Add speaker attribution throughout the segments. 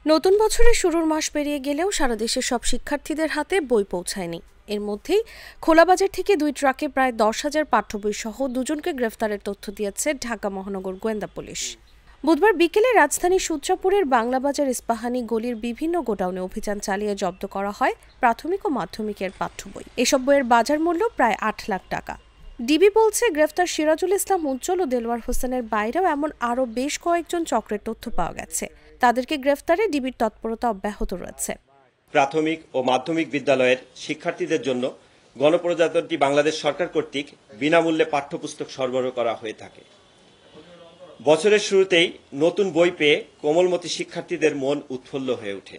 Speaker 1: নতুন বছরের শুরুর মাস পেরিয়ে গেলেও সারা দেশের সব শিক্ষার্থীদের হাতে বই পৌঁছায়নি। এর মধ্যেই খোলাবাজার থেকে 2 ট্রাকে প্রায় 10,000 পাঠ্যবই সহ দুজনকে গ্রেফতারের তথ্য দিয়েছে ঢাকা মহানগর গোয়েন্দা পুলিশ। বুধবার বিকেলে রাজধানীর সূত্রাপুরের বাংলাবাজার ইস্পাহানি গলির বিভিন্ন গোডাউনে অভিযান চালিয়ে জব্দ করা হয় প্রাথমিক ও মাধ্যমিকের পাঠ্যবই। এসব বইয়ের বাজার মূল্য প্রায় 8 লাখ টাকা। ডিবি বলছে, গ্রেফতার সিরাজুল ইসলাম উজ্জ্বল ও দেলোয়ার হোসেনের বাইরেও এমন আরও বেশ কয়েকজন চক্রের তথ্য পাওয়া গেছে। তাদেরকে গ্রেফতারে ডিবির তৎপরতা অব্যাহত রয়েছে।
Speaker 2: প্রাথমিক ও মাধ্যমিক বিদ্যালয়ের শিক্ষার্থীদের জন্য গণপ্রজাতন্ত্রী বাংলাদেশ সরকার কর্তৃক বিনামূল্যে পাঠ্যপুস্তক সরবরাহ করা হয়ে থাকে। বছরের শুরুতেই নতুন বই পেয়ে কোমলমতি শিক্ষার্থীদের মন উৎফুল্ল হয়ে ওঠে,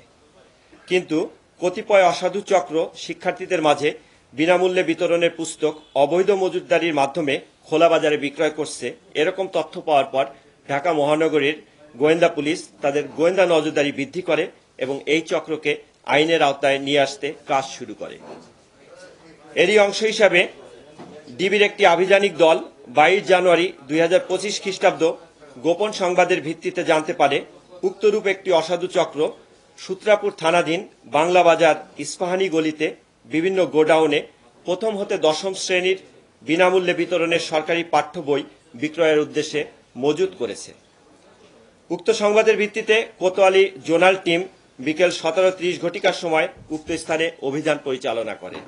Speaker 2: কিন্তু কতিপয় অসাধু চক্র শিক্ষার্থীদের মাঝে বিনামূল্যে বিতরণের পুস্তক অবৈধ মজুতদারির মাধ্যমে খোলা বাজারে বিক্রয় করছে, এরকম তথ্য পাওয়ার পর ঢাকা মহানগরীর গোয়েন্দা পুলিশ তাদের গোয়েন্দা নজরদারি বৃদ্ধি করে এবং এই চক্রকে আইনের আওতায় নিয়ে আসতে কাজ শুরু করে। এরই অংশ হিসাবে ডিবির একটি আভিযানিক দল 22 জানুয়ারি 2025 খ্রিস্টাব্দ গোপন সংবাদের ভিত্তিতে জানতে পারে উক্তরূপ একটি অসাধু চক্র সূত্রাপুর থানাধীন বাংলা বাজার ইস্পাহানি গলিতে বিভিন্ন গোডাউনে প্রথম হতে দশম শ্রেণীর বিনামূল্যে বিতরণের সরকারি পাঠ্য বই বিক্রয়ের উদ্দেশ্যে মজুত করেছে। উক্ত সংবাদের ভিত্তিতে কোতোয়ালি জোনাল টিম বিকেল 17:30 ঘটিকার সময় উক্ত স্থানে অভিযান পরিচালনা করে।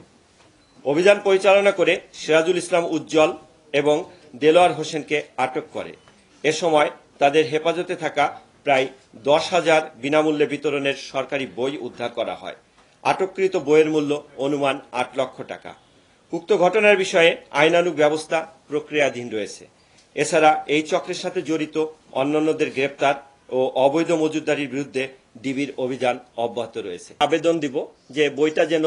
Speaker 2: অভিযান পরিচালনা করে সিরাজুল ইসলাম উজ্জ্বল এবং দেলোয়ার হোসেনকে আটক করে। এ সময় তাদের হেফাজতে থাকা প্রায় 10,000 বিনামূল্যে বিতরণের সরকারি বই উদ্ধার করা হয়। আটককৃত বইয়ের মূল্য অনুমান 8 লক্ষ টাকা। উক্ত ঘটনার বিষয়ে আইনানুগ ব্যবস্থা প্রক্রিয়াধীন রয়েছে। এছাড়া এই চক্রের সাথে জড়িত অন্যান্যদের গ্রেপ্তার ও অবৈধ মজুতদারির বিরুদ্ধে ডিবির অভিযান অব্যাহত রয়েছে। আবেদন দিব যে বইটা যেন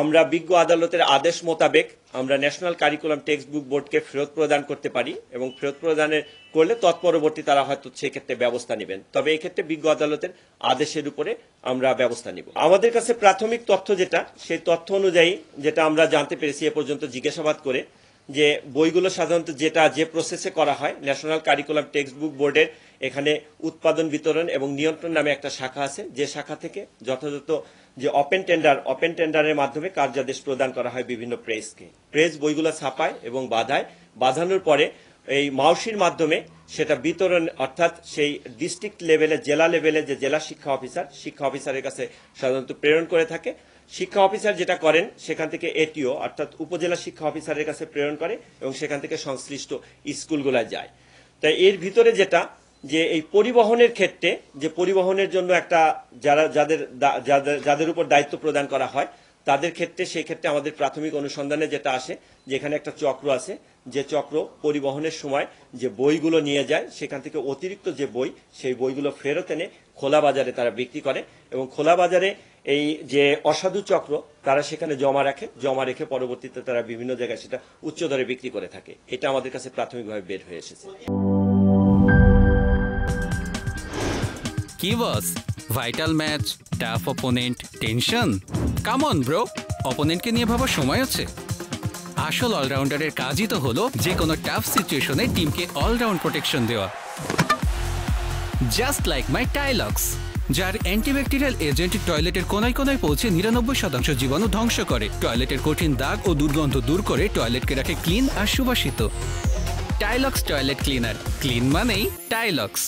Speaker 2: আমরা বিজ্ঞ আদালতের আদেশ মোতাবেক আমরা ন্যাশনাল কারিকুলাম টেক্সট বুক বোর্ডকে ফেরত প্রদান করতে পারি এবং ফেরত প্রদানের করলে তৎপরবর্তী তারা হয়তো সেক্ষেত্রে ব্যবস্থা নেবেন। তবে এই ক্ষেত্রে বিজ্ঞ আদালতের আদেশের উপরে আমরা ব্যবস্থা নিব। আমাদের কাছে প্রাথমিক তথ্য যেটা, সেই তথ্য অনুযায়ী যেটা আমরা জানতে পেরেছি এ পর্যন্ত জিজ্ঞাসাবাদ করে, যে বইগুলো সাধারণত যে প্রসেসে করা হয়, ন্যাশনাল কারিকুলাম টেক্সট বুক বোর্ডের এখানে উৎপাদন বিতরণ এবং নিয়ন্ত্রণ নামে একটা শাখা আছে, যে শাখা থেকে যথাযথ যে ওপেন টেন্ডারের মাধ্যমে কার্যাদেশ প্রদান করা হয় বিভিন্ন প্রেসকে। প্রেস বইগুলো ছাপায় এবং বাঁধানোর পরে এই মাউসির মাধ্যমে সেটা বিতরণ, অর্থাৎ সেই ডিস্ট্রিক্ট লেভেলে জেলা লেভেলে যে জেলা শিক্ষা অফিসারের কাছে সাধারণত প্রেরণ করে থাকে। শিক্ষা অফিসার যেটা করেন সেখান থেকে এটিও অর্থাৎ উপজেলা শিক্ষা অফিসারের কাছে প্রেরণ করে এবং সেখান থেকে সংশ্লিষ্ট স্কুলগুলোয় যায়। তাই এর ভিতরে যেটা যে এই পরিবহনের ক্ষেত্রে, যে পরিবহনের জন্য একটা যাদের উপর দায়িত্ব প্রদান করা হয় তাদের ক্ষেত্রে, সেই ক্ষেত্রে আমাদের প্রাথমিক অনুসন্ধানে যেটা আসে যে এখানে একটা চক্র আছে, যে চক্র পরিবহনের সময় যে বইগুলো নিয়ে যায় সেখান থেকে অতিরিক্ত যে বই, সেই বইগুলো ফেরত এনে খোলা বাজারে তারা বিক্রি করে এবং খোলা বাজারে এই যে অসাধু চক্র তারা সেখানে জমা রেখে পরবর্তীতে তারা বিভিন্ন জায়গায় সেটা উচ্চ দরে বিক্রি করে থাকে। এটা আমাদের কাছে প্রাথমিকভাবে বের হয়ে এসেছে।
Speaker 3: কি boss, vital match, tough opponent, tension? Come on bro, অপোনেন্টকে নিয়ে ভাবার সময় আছে। আসল অলরাউন্ডারের কাজই তো হলো যে কোনো টাফ সিচুয়েশনে টিমকে অলরাউন্ড প্রোটেকশন দেওয়া। জাস্ট লাইক মাই টাইলক্স, যার অ্যান্টিব্যাকটেরিয়াল এজেন্ট টয়লেটের কোনায় কোনায় পৌঁছে 99% জীবাণু ধ্বংস করে, টয়লেটের কঠিন দাগ ও দুর্গন্ধ দূর করে টয়লেটকে রাখে ক্লিন আর সুবাসিত। টাইলক্স টয়লেট ক্লিনার, ক্লিন মানেই টাইলক্স।